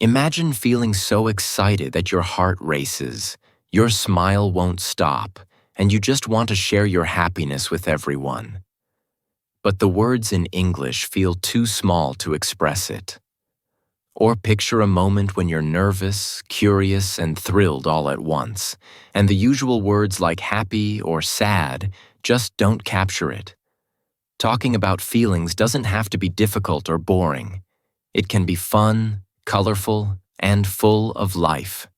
Imagine feeling so excited that your heart races, your smile won't stop, and you just want to share your happiness with everyone. But the words in English feel too small to express it. Or picture a moment when you're nervous, curious, and thrilled all at once, and the usual words like happy or sad just don't capture it. Talking about feelings doesn't have to be difficult or boring. It can be fun, colorful, and full of life.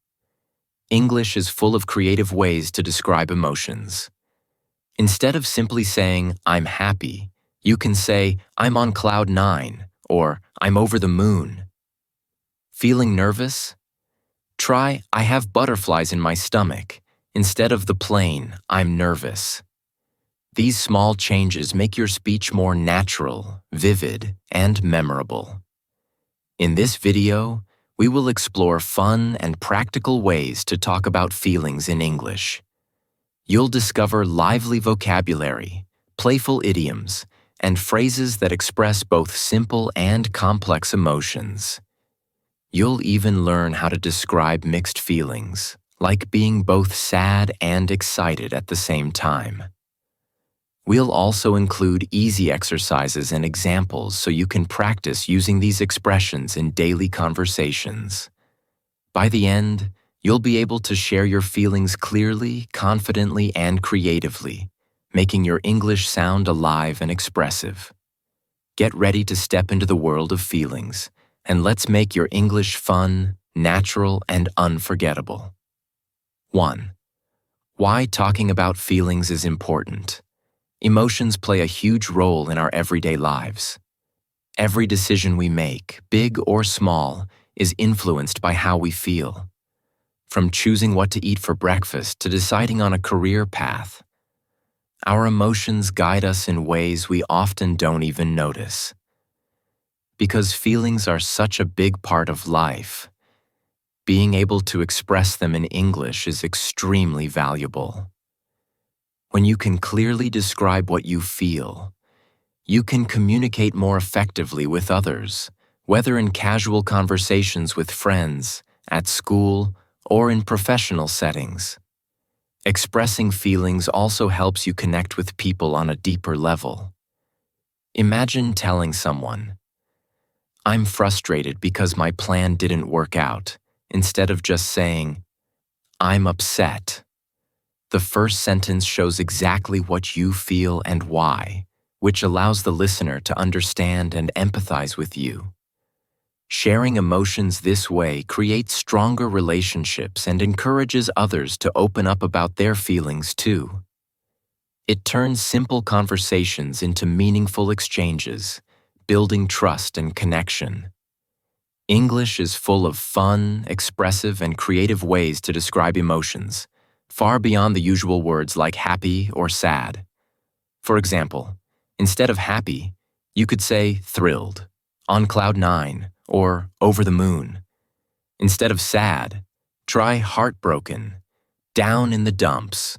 English is full of creative ways to describe emotions. Instead of simply saying, "I'm happy," you can say, "I'm on cloud 9," or "I'm over the moon." Feeling nervous? Try, "I have butterflies in my stomach," instead of the plain, "I'm nervous." These small changes make your speech more natural, vivid, and memorable. In this video, we will explore fun and practical ways to talk about feelings in English. You'll discover lively vocabulary, playful idioms, and phrases that express both simple and complex emotions. You'll even learn how to describe mixed feelings, like being both sad and excited at the same time. We'll also include easy exercises and examples so you can practice using these expressions in daily conversations. By the end, you'll be able to share your feelings clearly, confidently, and creatively, making your English sound alive and expressive. Get ready to step into the world of feelings, and let's make your English fun, natural, and unforgettable. 1. Why talking about feelings is important. Emotions play a huge role in our everyday lives. Every decision we make, big or small, is influenced by how we feel. From choosing what to eat for breakfast to deciding on a career path, our emotions guide us in ways we often don't even notice. Because feelings are such a big part of life, being able to express them in English is extremely valuable. When you can clearly describe what you feel, you can communicate more effectively with others, whether in casual conversations with friends, at school, or in professional settings. Expressing feelings also helps you connect with people on a deeper level. Imagine telling someone, "I'm frustrated because my plan didn't work out," instead of just saying, "I'm upset." The first sentence shows exactly what you feel and why, which allows the listener to understand and empathize with you. Sharing emotions this way creates stronger relationships and encourages others to open up about their feelings too. It turns simple conversations into meaningful exchanges, building trust and connection. English is full of fun, expressive, and creative ways to describe emotions, far beyond the usual words like happy or sad. For example, instead of happy, you could say thrilled, on cloud 9, or over the moon. Instead of sad, try heartbroken, down in the dumps,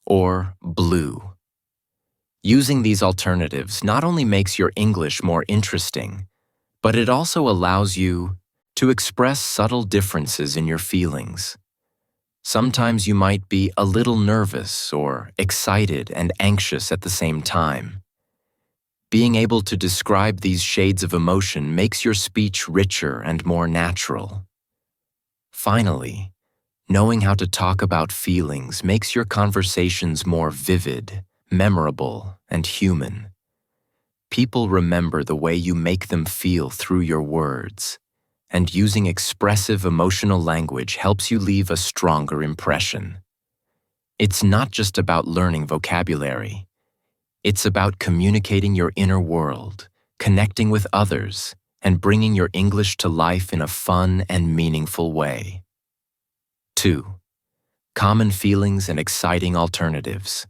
or blue. Using these alternatives not only makes your English more interesting, but it also allows you to express subtle differences in your feelings. Sometimes you might be a little nervous or excited and anxious at the same time. Being able to describe these shades of emotion makes your speech richer and more natural. Finally, knowing how to talk about feelings makes your conversations more vivid, memorable, and human. People remember the way you make them feel through your words, and using expressive emotional language helps you leave a stronger impression. It's not just about learning vocabulary. It's about communicating your inner world, connecting with others, and bringing your English to life in a fun and meaningful way. 2. Common feelings and exciting alternatives.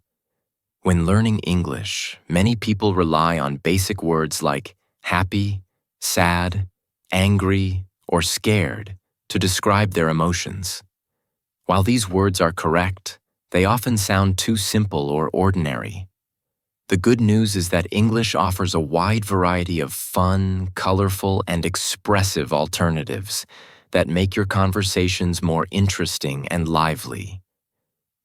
When learning English, many people rely on basic words like happy, sad, angry, or scared to describe their emotions. While these words are correct, they often sound too simple or ordinary. The good news is that English offers a wide variety of fun, colorful, and expressive alternatives that make your conversations more interesting and lively.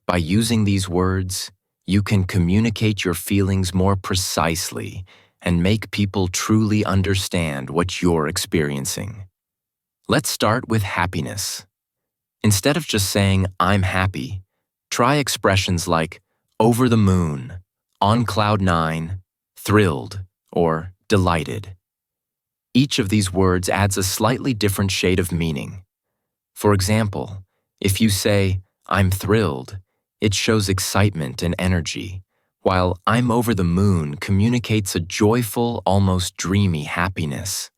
By using these words, you can communicate your feelings more precisely and make people truly understand what you're experiencing. Let's start with happiness. Instead of just saying, "I'm happy," try expressions like over the moon, on cloud nine, thrilled, or delighted. Each of these words adds a slightly different shade of meaning. For example, if you say, "I'm thrilled," it shows excitement and energy, while "I'm over the moon" communicates a joyful, almost dreamy happiness.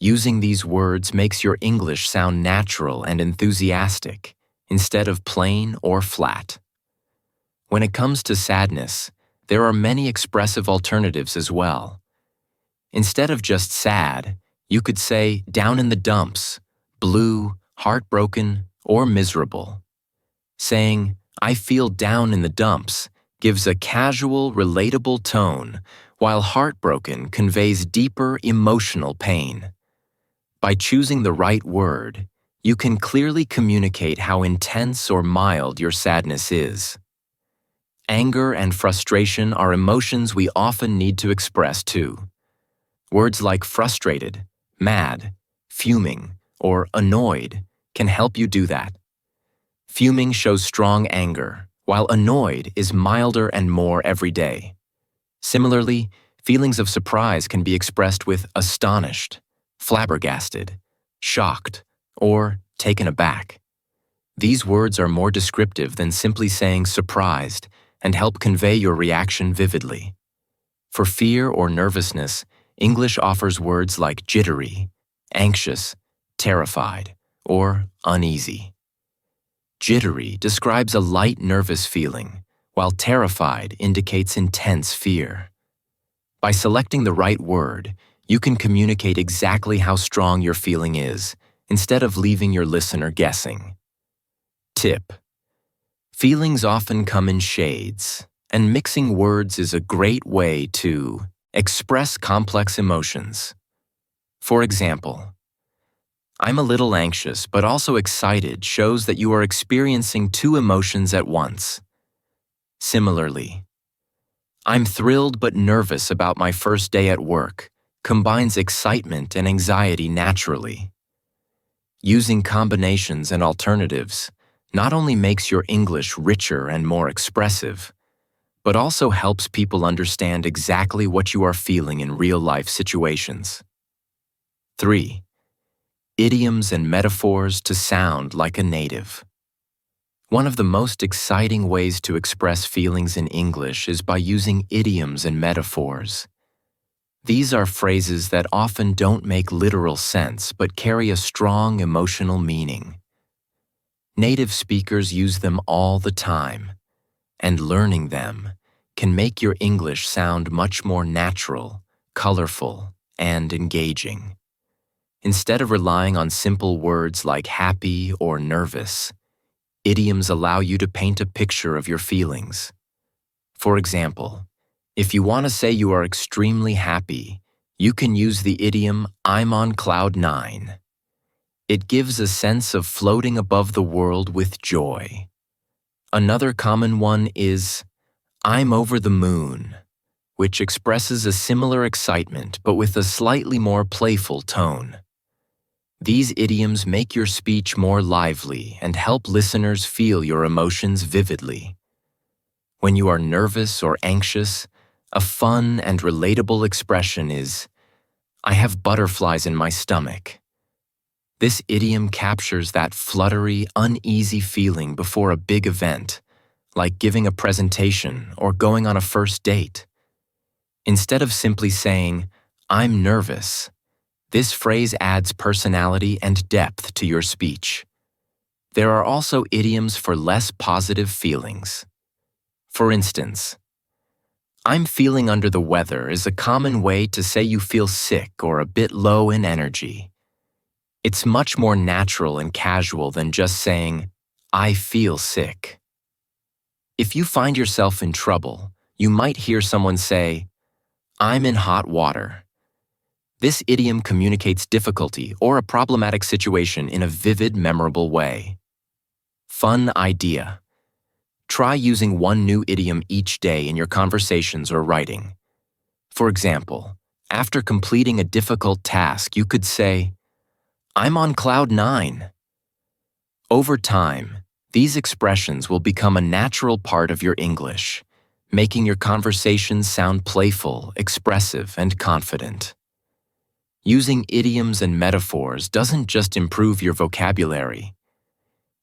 Using these words makes your English sound natural and enthusiastic, instead of plain or flat. When it comes to sadness, there are many expressive alternatives as well. Instead of just sad, you could say down in the dumps, blue, heartbroken, or miserable. Saying, "I feel down in the dumps," gives a casual, relatable tone, while heartbroken conveys deeper emotional pain. By choosing the right word, you can clearly communicate how intense or mild your sadness is. Anger and frustration are emotions we often need to express too. Words like frustrated, mad, fuming, or annoyed can help you do that. Fuming shows strong anger, while annoyed is milder and more everyday. Similarly, feelings of surprise can be expressed with astonished, flabbergasted, shocked, or taken aback. These words are more descriptive than simply saying surprised and help convey your reaction vividly. For fear or nervousness, English offers words like jittery, anxious, terrified, or uneasy. Jittery describes a light nervous feeling, while terrified indicates intense fear. By selecting the right word, you can communicate exactly how strong your feeling is, instead of leaving your listener guessing. Tip: feelings often come in shades, and mixing words is a great way to express complex emotions. For example, "I'm a little anxious but also excited" shows that you are experiencing two emotions at once. Similarly, "I'm thrilled but nervous about my first day at work" combines excitement and anxiety naturally. Using combinations and alternatives not only makes your English richer and more expressive, but also helps people understand exactly what you are feeling in real-life situations. 3. Idioms and metaphors to sound like a native. One of the most exciting ways to express feelings in English is by using idioms and metaphors. These are phrases that often don't make literal sense but carry a strong emotional meaning. Native speakers use them all the time, and learning them can make your English sound much more natural, colorful, and engaging. Instead of relying on simple words like happy or nervous, idioms allow you to paint a picture of your feelings. For example, if you want to say you are extremely happy, you can use the idiom, "I'm on cloud nine." It gives a sense of floating above the world with joy. Another common one is, "I'm over the moon," which expresses a similar excitement but with a slightly more playful tone. These idioms make your speech more lively and help listeners feel your emotions vividly. When you are nervous or anxious, a fun and relatable expression is, "I have butterflies in my stomach." This idiom captures that fluttery, uneasy feeling before a big event, like giving a presentation or going on a first date. Instead of simply saying, "I'm nervous," this phrase adds personality and depth to your speech. There are also idioms for less positive feelings. For instance, "I'm feeling under the weather" is a common way to say you feel sick or a bit low in energy. It's much more natural and casual than just saying, "I feel sick." If you find yourself in trouble, you might hear someone say, "I'm in hot water." This idiom communicates difficulty or a problematic situation in a vivid, memorable way. Fun idea. Try using one new idiom each day in your conversations or writing. For example, after completing a difficult task, you could say, "I'm on cloud 9." Over time, these expressions will become a natural part of your English, making your conversations sound playful, expressive, and confident. Using idioms and metaphors doesn't just improve your vocabulary.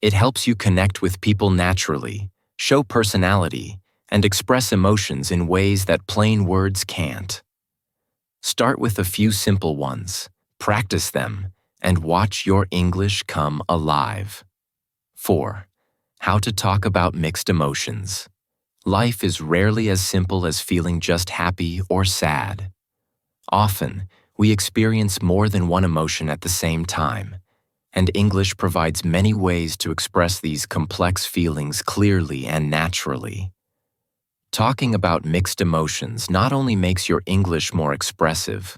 It helps you connect with people naturally, show personality, and express emotions in ways that plain words can't. Start with a few simple ones, practice them, and watch your English come alive. 4. How to talk about mixed emotions. Life is rarely as simple as feeling just happy or sad. Often, we experience more than one emotion at the same time, and English provides many ways to express these complex feelings clearly and naturally. Talking about mixed emotions not only makes your English more expressive,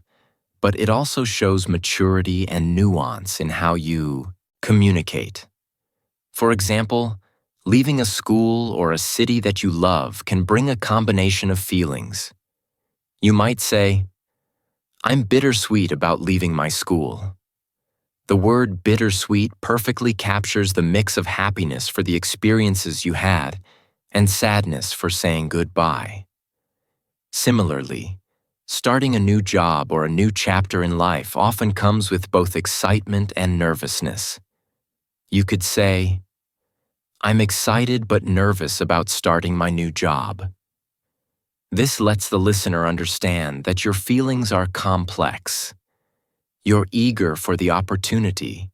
but it also shows maturity and nuance in how you communicate. For example, leaving a school or a city that you love can bring a combination of feelings. You might say, "I'm bittersweet about leaving my school." The word bittersweet perfectly captures the mix of happiness for the experiences you had and sadness for saying goodbye. Similarly, starting a new job or a new chapter in life often comes with both excitement and nervousness. You could say, "I'm excited but nervous about starting my new job." This lets the listener understand that your feelings are complex. You're eager for the opportunity,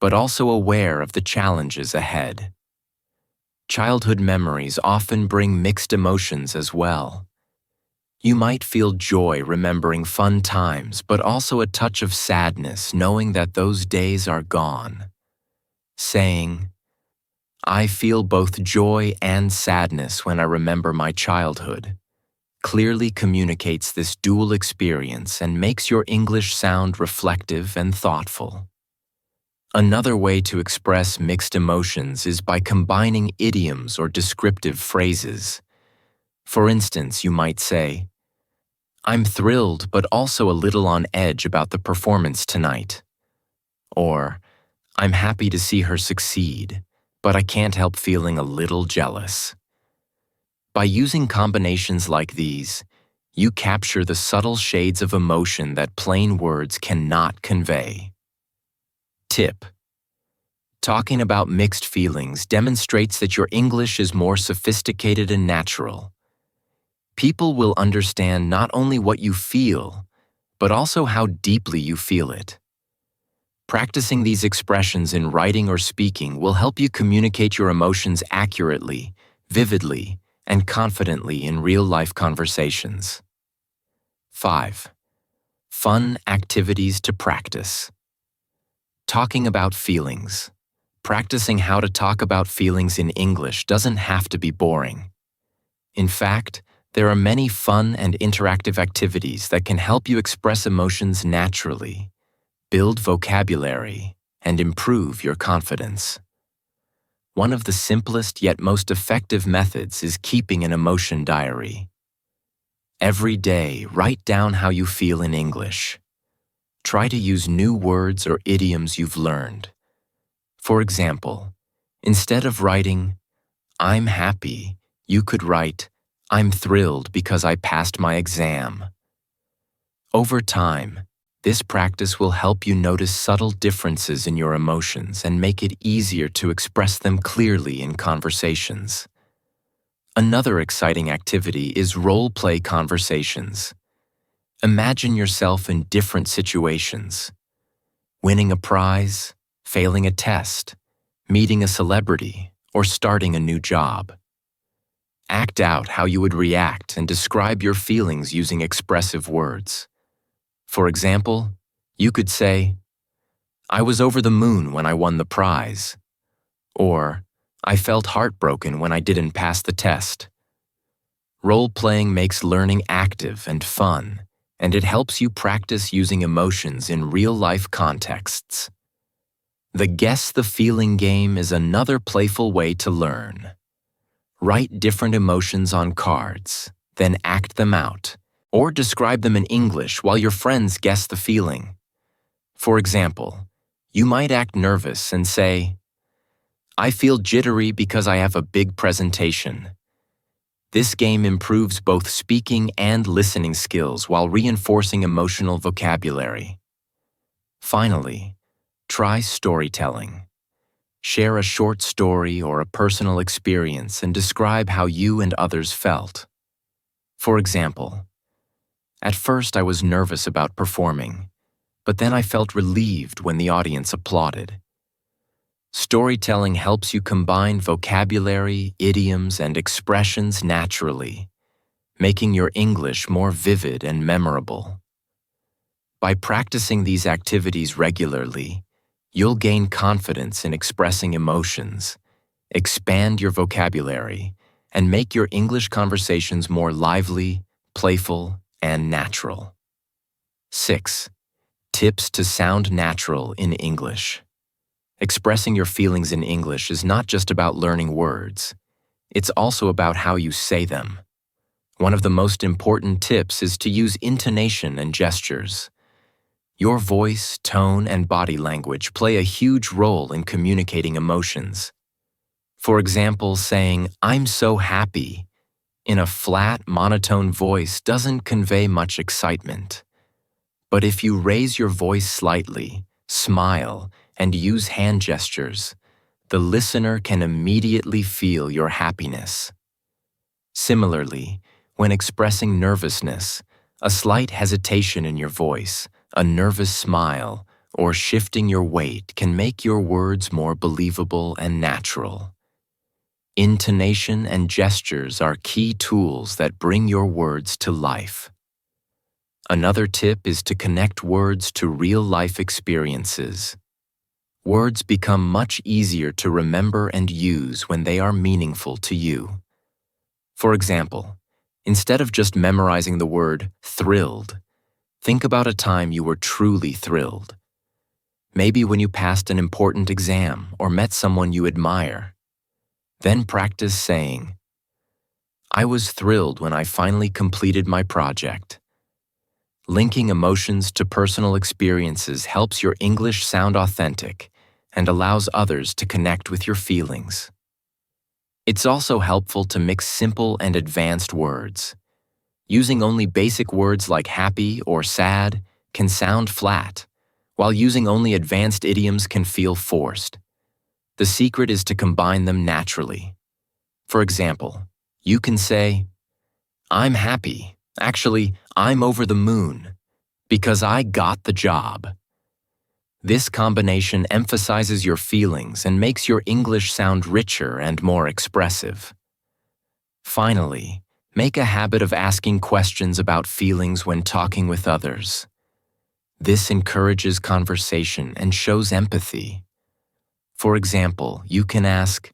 but also aware of the challenges ahead. Childhood memories often bring mixed emotions as well. You might feel joy remembering fun times, but also a touch of sadness knowing that those days are gone. Saying, "I feel both joy and sadness when I remember my childhood," clearly communicates this dual experience and makes your English sound reflective and thoughtful. Another way to express mixed emotions is by combining idioms or descriptive phrases. For instance, you might say, "I'm thrilled but also a little on edge about the performance tonight." Or, "I'm happy to see her succeed, but I can't help feeling a little jealous." By using combinations like these, you capture the subtle shades of emotion that plain words cannot convey. Tip: talking about mixed feelings demonstrates that your English is more sophisticated and natural. People will understand not only what you feel, but also how deeply you feel it. Practicing these expressions in writing or speaking will help you communicate your emotions accurately, vividly, and confidently in real-life conversations. 5. Fun activities to practice. Talking about feelings. Practicing how to talk about feelings in English doesn't have to be boring. In fact, there are many fun and interactive activities that can help you express emotions naturally, build vocabulary, and improve your confidence. One of the simplest yet most effective methods is keeping an emotion diary. Every day, write down how you feel in English. Try to use new words or idioms you've learned. For example, instead of writing, "I'm happy," you could write, "I'm thrilled because I passed my exam." Over time, this practice will help you notice subtle differences in your emotions and make it easier to express them clearly in conversations. Another exciting activity is role-play conversations. Imagine yourself in different situations: winning a prize, failing a test, meeting a celebrity, or starting a new job. Act out how you would react and describe your feelings using expressive words. For example, you could say, "I was over the moon when I won the prize," or "I felt heartbroken when I didn't pass the test." Role-playing makes learning active and fun, and it helps you practice using emotions in real-life contexts. The Guess the Feeling game is another playful way to learn. Write different emotions on cards, then act them out, or describe them in English while your friends guess the feeling. For example, you might act nervous and say, "I feel jittery because I have a big presentation." This game improves both speaking and listening skills while reinforcing emotional vocabulary. Finally, try storytelling. Share a short story or a personal experience and describe how you and others felt. For example, "At first I was nervous about performing, but then I felt relieved when the audience applauded." Storytelling helps you combine vocabulary, idioms, and expressions naturally, making your English more vivid and memorable. By practicing these activities regularly, you'll gain confidence in expressing emotions, expand your vocabulary, and make your English conversations more lively, playful, and natural. 6. Tips to sound natural in English. Expressing your feelings in English is not just about learning words. It's also about how you say them. One of the most important tips is to use intonation and gestures. Your voice, tone, and body language play a huge role in communicating emotions. For example, saying, "I'm so happy," in a flat, monotone voice doesn't convey much excitement. But if you raise your voice slightly, smile, and use hand gestures, the listener can immediately feel your happiness. Similarly, when expressing nervousness, a slight hesitation in your voice, a nervous smile, or shifting your weight can make your words more believable and natural. Intonation and gestures are key tools that bring your words to life. Another tip is to connect words to real-life experiences. Words become much easier to remember and use when they are meaningful to you. For example, instead of just memorizing the word thrilled, think about a time you were truly thrilled. Maybe when you passed an important exam or met someone you admire. Then practice saying, "I was thrilled when I finally completed my project." Linking emotions to personal experiences helps your English sound authentic and allows others to connect with your feelings. It's also helpful to mix simple and advanced words. Using only basic words like happy or sad can sound flat, while using only advanced idioms can feel forced. The secret is to combine them naturally. For example, you can say, "I'm happy. Actually, I'm over the moon because I got the job." This combination emphasizes your feelings and makes your English sound richer and more expressive. Finally, make a habit of asking questions about feelings when talking with others. This encourages conversation and shows empathy. For example, you can ask,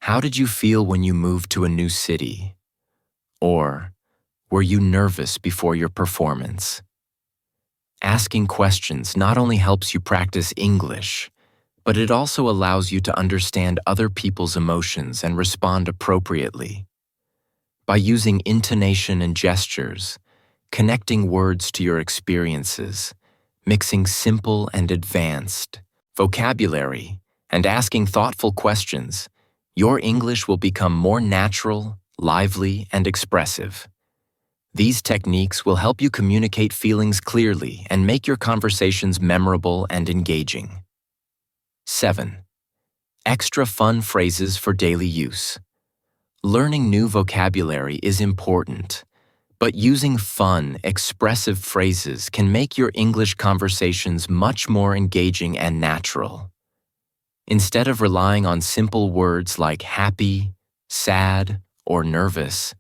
"How did you feel when you moved to a new city?" Or, "Were you nervous before your performance?" Asking questions not only helps you practice English, but it also allows you to understand other people's emotions and respond appropriately. By using intonation and gestures, connecting words to your experiences, mixing simple and advanced vocabulary, and asking thoughtful questions, your English will become more natural, lively, and expressive. These techniques will help you communicate feelings clearly and make your conversations memorable and engaging. 7. Extra fun phrases for daily use. Learning new vocabulary is important, but using fun, expressive phrases can make your English conversations much more engaging and natural. Instead of relying on simple words like happy, sad, or nervous,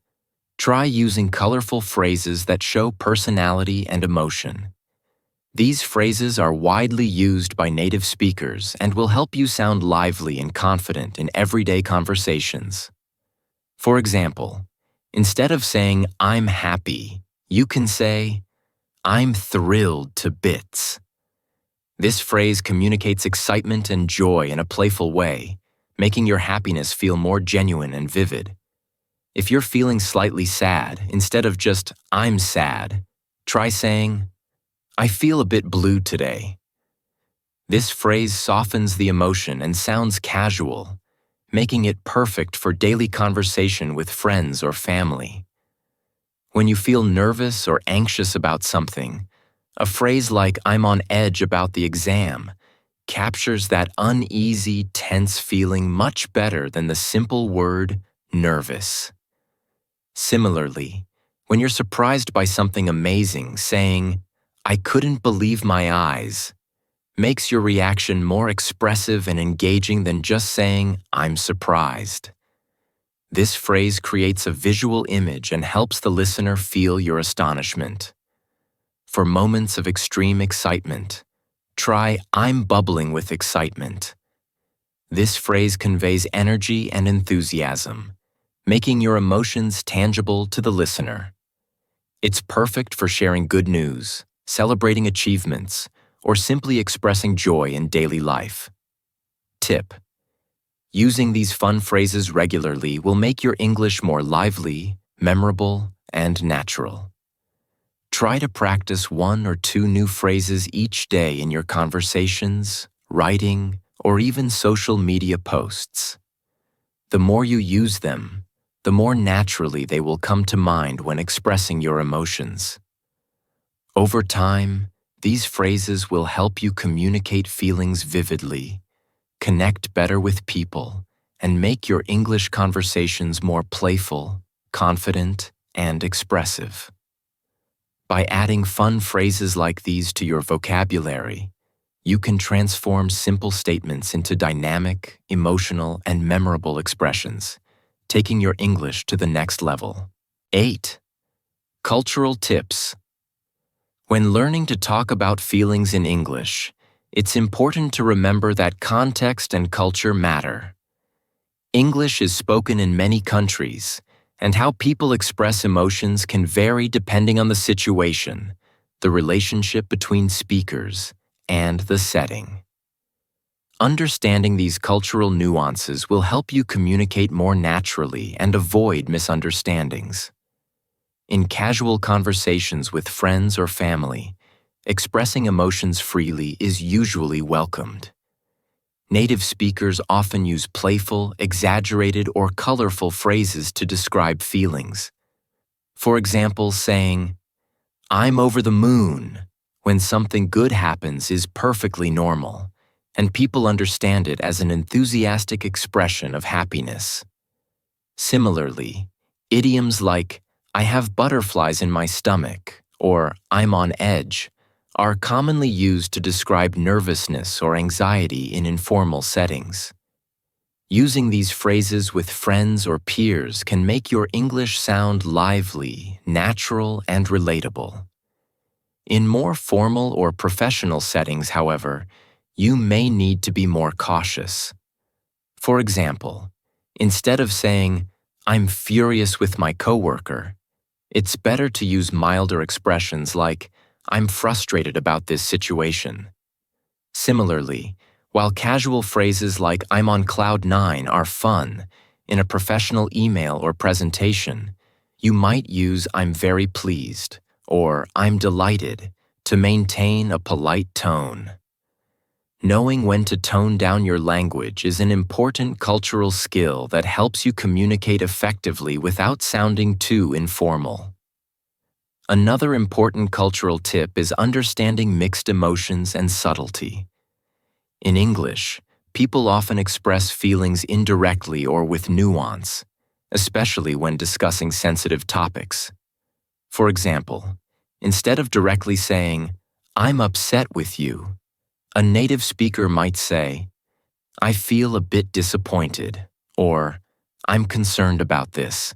try using colorful phrases that show personality and emotion. These phrases are widely used by native speakers and will help you sound lively and confident in everyday conversations. For example, instead of saying, "I'm happy," you can say, I'm thrilled to bits. This phrase communicates excitement and joy in a playful way, making your happiness feel more genuine and vivid. If you're feeling slightly sad, instead of just, I'm sad, try saying, I feel a bit blue today. This phrase softens the emotion and sounds casual, making it perfect for daily conversation with friends or family. When you feel nervous or anxious about something, a phrase like I'm on edge about the exam captures that uneasy, tense feeling much better than the simple word nervous. Similarly, when you're surprised by something amazing, saying, I couldn't believe my eyes, makes your reaction more expressive and engaging than just saying, I'm surprised. This phrase creates a visual image and helps the listener feel your astonishment. For moments of extreme excitement, try I'm bubbling with excitement. This phrase conveys energy and enthusiasm, making your emotions tangible to the listener. It's perfect for sharing good news, celebrating achievements, or simply expressing joy in daily life. Tip: using these fun phrases regularly will make your English more lively, memorable, and natural. Try to practice 1 or 2 new phrases each day in your conversations, writing, or even social media posts. The more you use them, the more naturally they will come to mind when expressing your emotions. Over time, these phrases will help you communicate feelings vividly, connect better with people, and make your English conversations more playful, confident, and expressive. By adding fun phrases like these to your vocabulary, you can transform simple statements into dynamic, emotional, and memorable expressions, taking your English to the next level. 8. Cultural tips. When learning to talk about feelings in English, it's important to remember that context and culture matter. English is spoken in many countries, and how people express emotions can vary depending on the situation, the relationship between speakers, and the setting. Understanding these cultural nuances will help you communicate more naturally and avoid misunderstandings. In casual conversations with friends or family, expressing emotions freely is usually welcomed. Native speakers often use playful, exaggerated, or colorful phrases to describe feelings. For example, saying, I'm over the moon, when something good happens is perfectly normal, and people understand it as an enthusiastic expression of happiness. Similarly, idioms like, I have butterflies in my stomach, or I'm on edge, are commonly used to describe nervousness or anxiety in informal settings. Using these phrases with friends or peers can make your English sound lively, natural, and relatable. In more formal or professional settings, however, you may need to be more cautious. For example, instead of saying, I'm furious with my coworker, it's better to use milder expressions like, I'm frustrated about this situation. Similarly, while casual phrases like I'm on cloud 9 are fun, in a professional email or presentation, you might use I'm very pleased or I'm delighted to maintain a polite tone. Knowing when to tone down your language is an important cultural skill that helps you communicate effectively without sounding too informal. Another important cultural tip is understanding mixed emotions and subtlety. In English, people often express feelings indirectly or with nuance, especially when discussing sensitive topics. For example, instead of directly saying, I'm upset with you, a native speaker might say, I feel a bit disappointed, or I'm concerned about this.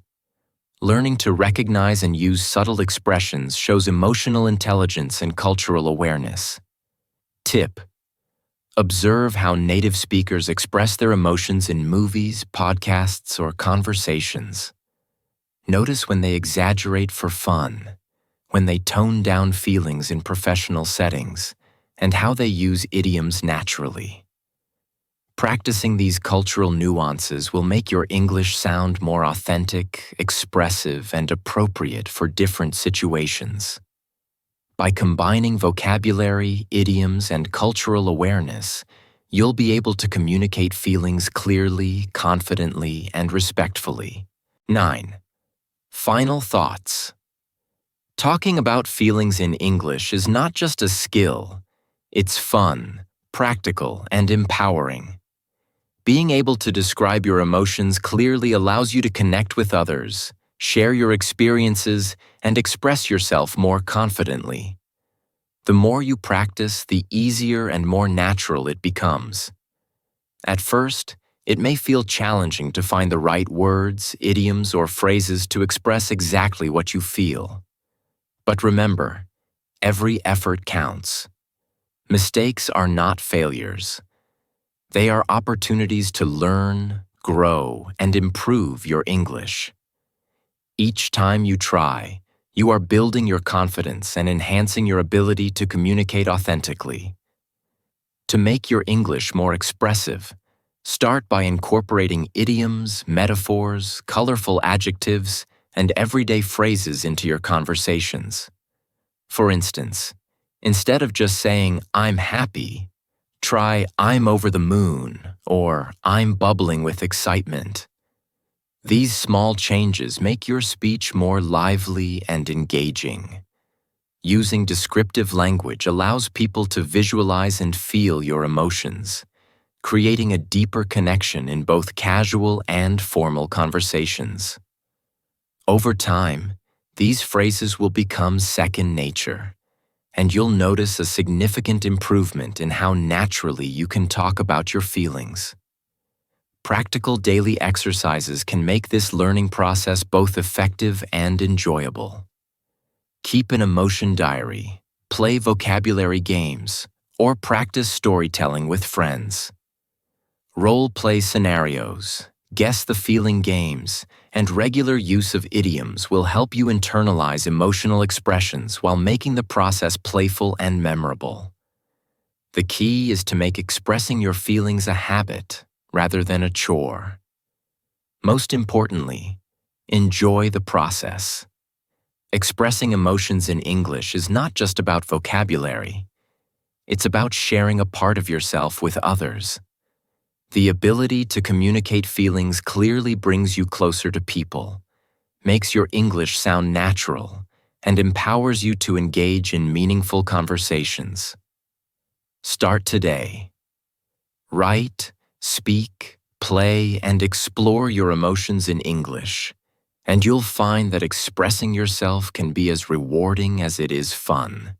Learning to recognize and use subtle expressions shows emotional intelligence and cultural awareness. Tip: observe how native speakers express their emotions in movies, podcasts, or conversations. Notice when they exaggerate for fun, when they tone down feelings in professional settings, and how they use idioms naturally. Practicing these cultural nuances will make your English sound more authentic, expressive, and appropriate for different situations. By combining vocabulary, idioms, and cultural awareness, you'll be able to communicate feelings clearly, confidently, and respectfully. 9. Final thoughts. Talking about feelings in English is not just a skill, it's fun, practical, and empowering. Being able to describe your emotions clearly allows you to connect with others, share your experiences, and express yourself more confidently. The more you practice, the easier and more natural it becomes. At first, it may feel challenging to find the right words, idioms, or phrases to express exactly what you feel. But remember, every effort counts. Mistakes are not failures. They are opportunities to learn, grow, and improve your English. Each time you try, you are building your confidence and enhancing your ability to communicate authentically. To make your English more expressive, start by incorporating idioms, metaphors, colorful adjectives, and everyday phrases into your conversations. For instance, instead of just saying, "I'm happy," try, "I'm over the moon," or "I'm bubbling with excitement." These small changes make your speech more lively and engaging. Using descriptive language allows people to visualize and feel your emotions, creating a deeper connection in both casual and formal conversations. Over time, these phrases will become second nature, and you'll notice a significant improvement in how naturally you can talk about your feelings. Practical daily exercises can make this learning process both effective and enjoyable. Keep an emotion diary, play vocabulary games, or practice storytelling with friends. Role-play scenarios, guess the feeling games, and regular use of idioms will help you internalize emotional expressions while making the process playful and memorable. The key is to make expressing your feelings a habit rather than a chore. Most importantly, enjoy the process. Expressing emotions in English is not just about vocabulary. It's about sharing a part of yourself with others. The ability to communicate feelings clearly brings you closer to people, makes your English sound natural, and empowers you to engage in meaningful conversations. Start today. Write, speak, play, and explore your emotions in English, and you'll find that expressing yourself can be as rewarding as it is fun.